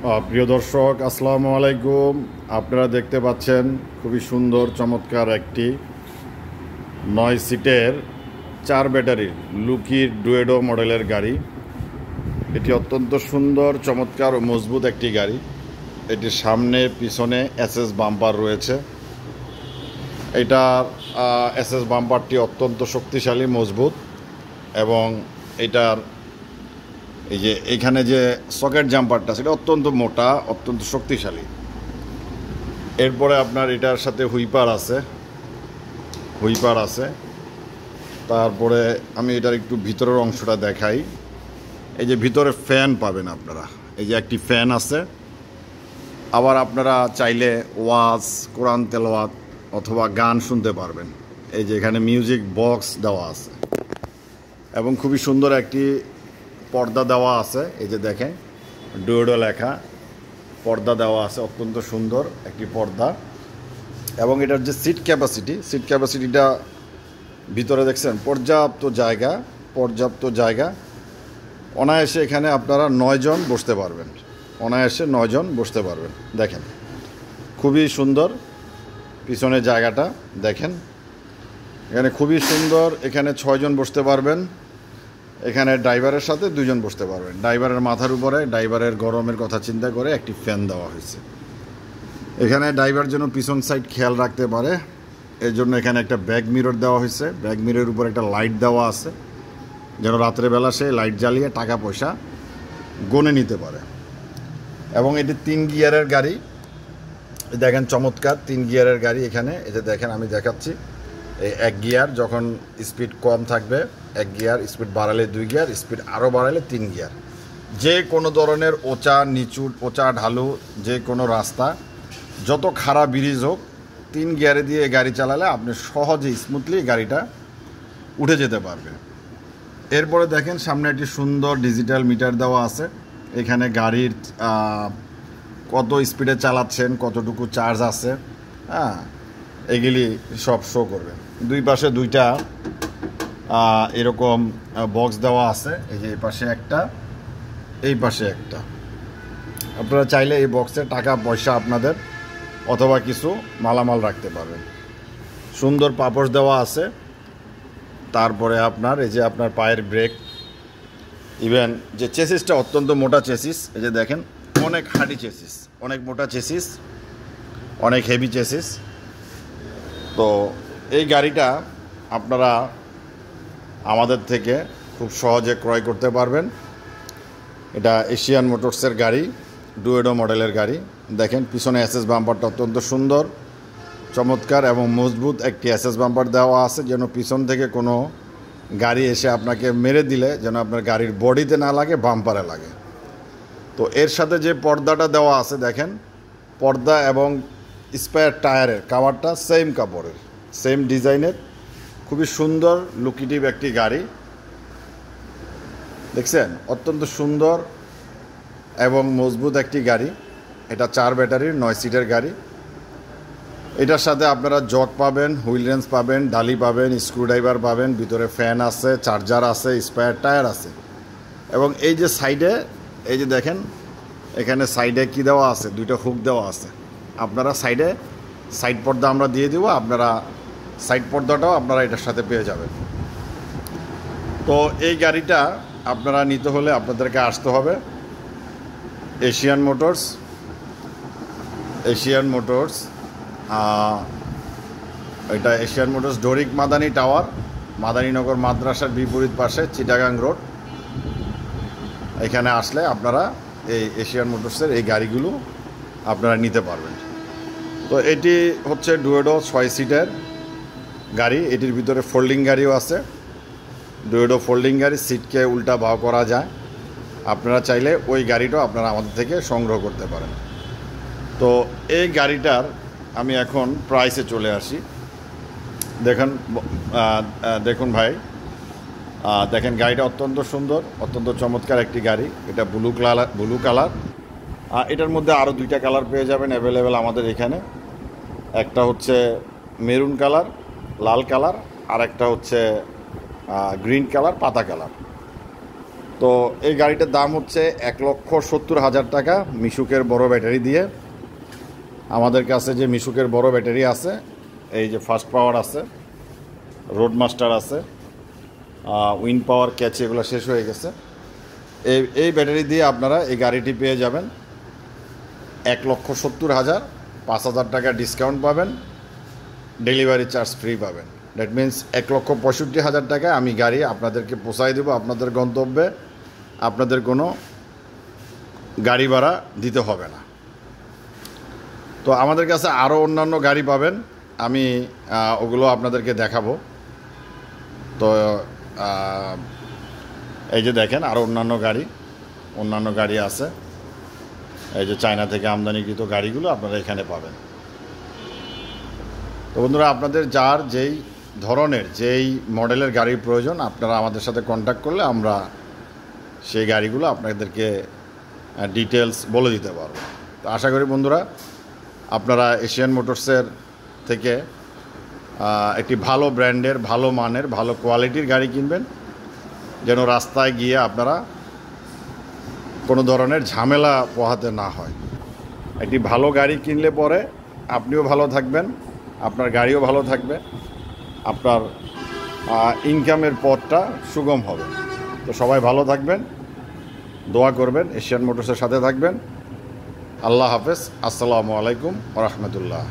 প্রিয় দর্শক, আসসালামু আলাইকুম। আপনারা দেখতে পাচ্ছেন খুবই সুন্দর চমৎকার একটি 9 সিটের 4 ব্যাটারির লুকির ডুয়েডো মডেলের গাড়ি। এটি অত্যন্ত সুন্দর, চমৎকার ও মজবুত একটি গাড়ি। এটির সামনে পিছনে এসএস বাম্পার রয়েছে। এটার এসএস বাম্পারটি অত্যন্ত শক্তিশালী, মজবুত, এবং এটার এই যে এখানে যে সকেট জাম্পারটা সেটা অত্যন্ত মোটা, অত্যন্ত শক্তিশালী। এরপরে আপনার এটার সাথে হুইপার আছে। তারপরে আমি এটার একটু ভিতরের অংশটা দেখাই। এই যে ভিতরে ফ্যান পাবেন আপনারা, এই যে একটি ফ্যান আছে। আবার আপনারা চাইলে ওয়াজ, কোরআন তেলাওয়াত অথবা গান শুনতে পারবেন। এই যে এখানে মিউজিক বক্স দেওয়া আছে এবং খুবই সুন্দর একটি পর্দা দেওয়া আছে। এই যে দেখেন ডুয়েডো লেখা, পর্দা দেওয়া আছে, অত্যন্ত সুন্দর একটি পর্দা। এবং এটার যে সিট ক্যাপাসিটিটা ভিতরে দেখছেন, পর্যাপ্ত জায়গা। অনায়াসে এখানে আপনারা 9 জন বসতে পারবেন, দেখেন খুবই সুন্দর পিছনের জায়গাটা দেখেন, এখানে খুবই সুন্দর। এখানে 6 জন বসতে পারবেন। এখানে ড্রাইভারের সাথে 2 জন বসতে পারবেন। ড্রাইভারের মাথার উপরে ড্রাইভারের গরমের কথা চিন্তা করে একটি ফ্যান দেওয়া হয়েছে। এখানে ড্রাইভার যেন পিছন সাইড খেয়াল রাখতে পারে, এর জন্য এখানে একটা ব্যাক মিরর দেওয়া হয়েছে। ব্যাক মিররের উপর একটা লাইট দেওয়া আছে, যেন রাত্রেবেলা সে লাইট জ্বালিয়ে টাকা পয়সা গনে নিতে পারে। এবং এটি 3 গিয়ারের গাড়ি। দেখেন চমৎকার 3 গিয়ারের গাড়ি। এখানে এই যে দেখেন, আমি দেখাচ্ছি। এই 1 গিয়ার যখন স্পিড কম থাকবে 1 গিয়ার, স্পিড বাড়ালে 2 গিয়ার, স্পিড আরও বাড়ালে 3 গিয়ার। যে কোনো ধরনের ওচা ঢালু যে কোনো রাস্তা, যত খারাপ ব্রিজ হোক, 3 গিয়ারে দিয়ে গাড়ি চালালে আপনি সহজে স্মুথলি গাড়িটা উঠে যেতে পারবেন। এরপরে দেখেন সামনে একটি সুন্দর ডিজিটাল মিটার দেওয়া আছে। এখানে গাড়ির কত স্পিডে চালাচ্ছেন, কতটুকু চার্জ আছে, এগুলি সব শো করবে। দুই পাশে 2টা এরকম বক্স দেওয়া আছে। এই যে এই পাশে একটা, এই পাশে একটা। আপনারা চাইলে এই বক্সে টাকা পয়সা আপনাদের অথবা কিছু মালামাল রাখতে পারবেন। সুন্দর পাপোশ দেওয়া আছে। তারপরে আপনার এই যে আপনার পায়ের ব্রেক, ইভেন যে চেসিসটা অত্যন্ত মোটা চেসিস। এই যে দেখেন অনেক হার্ডি চেসিস, অনেক মোটা চেসিস, অনেক হেভি চেসিস। তো এই গাড়িটা আপনারা আমাদের থেকে খুব সহজে ক্রয় করতে পারবেন। এটা এশিয়ান মোটরসের গাড়ি, ডুয়েডো মডেলের গাড়ি। দেখেন পিছনে এসএস বাম্পারটা অত্যন্ত সুন্দর, চমৎকার এবং মজবুত একটি এসএস বাম্পার দেওয়া আছে, যেন পিছন থেকে কোনো গাড়ি এসে আপনাকে মেরে দিলে যেন আপনার গাড়ির বডিতে না লাগে, বাম্পারে লাগে। তো এর সাথে যে পর্দাটা দেওয়া আছে দেখেন, পর্দা এবং স্পেয়ার টায়ারের কাভারটা সেম কাপড়ের, সেম ডিজাইনের, খুবই সুন্দর লুকিটিভ একটি গাড়ি। দেখছেন অত্যন্ত সুন্দর এবং মজবুত একটি গাড়ি। এটা 4 ব্যাটারির 9 সিটের গাড়ি। এটার সাথে আপনারা জক পাবেন, হুইল রেঞ্জ পাবেন, ডালি পাবেন, স্ক্রুড্রাইভার পাবেন, ভিতরে ফ্যান আছে, চার্জার আছে, স্পেয়ার টায়ার আছে। এবং এই যে সাইডে, এই যে দেখেন এখানে সাইডে কি দেওয়া আছে, 2টা হুক দেওয়া আছে। আপনারা সাইড পর্দা আমরা দিয়ে দেবো, আপনারা সাইড পর্দাটাও আপনারা এটার সাথে পেয়ে যাবেন। তো এই গাড়িটা আপনারা নিতে হলে আপনাদেরকে আসতে হবে এশিয়ান মোটরস। এটা Asian motors Doric Madani tower, Madaninagar মাদ্রাসার বিপরীত পাশে, চিটাগাং রোড। এখানে আসলে আপনারা এই এশিয়ান মোটরসের এই গাড়িগুলো আপনারা নিতে পারবেন। তো এটি হচ্ছে ডুয়েডো 6 সিটের গাড়ি। এটির ভিতরে ফোল্ডিং গাড়িও আছে। ডুয়েডো ফোল্ডিং গাড়ি, সিটকে উল্টা বাও করা যায়। আপনারা চাইলে ওই গাড়িটাও আপনারা আমাদের থেকে সংগ্রহ করতে পারেন। তো এই গাড়িটার আমি এখন প্রাইসে চলে আসি। দেখুন ভাই, দেখেন গাড়িটা অত্যন্ত সুন্দর, অত্যন্ত চমৎকার একটি গাড়ি। এটা ব্লু কালার। এটার মধ্যে আরও 2টা কালার পেয়ে যাবেন অ্যাভেলেবেল আমাদের এখানে। একটা হচ্ছে মেরুন কালার, লাল কালার, আর একটা হচ্ছে গ্রিন কালার, পাতা কালার। তো এই গাড়িটার দাম হচ্ছে 1,70,000 টাকা মিশুকের বড় ব্যাটারি দিয়ে। আমাদের কাছে যে মিশুকের বড় ব্যাটারি আছে, এই যে ফাস্ট পাওয়ার আছে, রোডমাস্টার আছে, উইন্ড পাওয়ার, ক্যাচ, এগুলো শেষ হয়ে গেছে। এই ব্যাটারি দিয়ে আপনারা এই গাড়িটি পেয়ে যাবেন 1,70,000, 5,000 টাকা ডিসকাউন্ট পাবেন, ডেলিভারি চার্জ ফ্রি পাবেন। দ্যাট মিন্স 1,65,000 টাকায় আমি গাড়ি আপনাদেরকে পৌঁছায় দেবো আপনাদের গন্তব্যে। আপনাদের কোনো গাড়ি ভাড়া দিতে হবে না। তো আমাদের কাছে আরও অন্যান্য গাড়ি পাবেন, আমি ওগুলো আপনাদেরকে দেখাবো। তো এই যে দেখেন আরও অন্যান্য গাড়ি আছে। এই যে চায়না থেকে আমদানিকৃত গাড়িগুলো আপনারা এখানে পাবেন। তো বন্ধুরা, আপনাদের যার যেই ধরনের যেই মডেলের গাড়ির প্রয়োজন আপনারা আমাদের সাথে কন্ট্যাক্ট করলে আমরা সেই গাড়িগুলো আপনাদেরকে ডিটেলস বলে দিতে পারবো। তো আশা করি বন্ধুরা আপনারা এশিয়ান মোটরসের থেকে একটি ভালো ব্র্যান্ডের, ভালো মানের, ভালো কোয়ালিটির গাড়ি কিনবেন, যেন রাস্তায় গিয়ে আপনারা কোনো ধরনের ঝামেলা পোহাতে না হয়। একটি ভালো গাড়ি কিনলে পরে আপনিও ভালো থাকবেন, আপনার গাড়িও ভালো থাকবে, আপনার ইনকামের পথটা সুগম হবে। তো সবাই ভালো থাকবেন, দোয়া করবেন, এশিয়ান মোটরসের সাথে থাকবেন। আল্লাহ হাফেজ, আসসালামু আলাইকুম ওয়া রাহমাতুল্লাহ।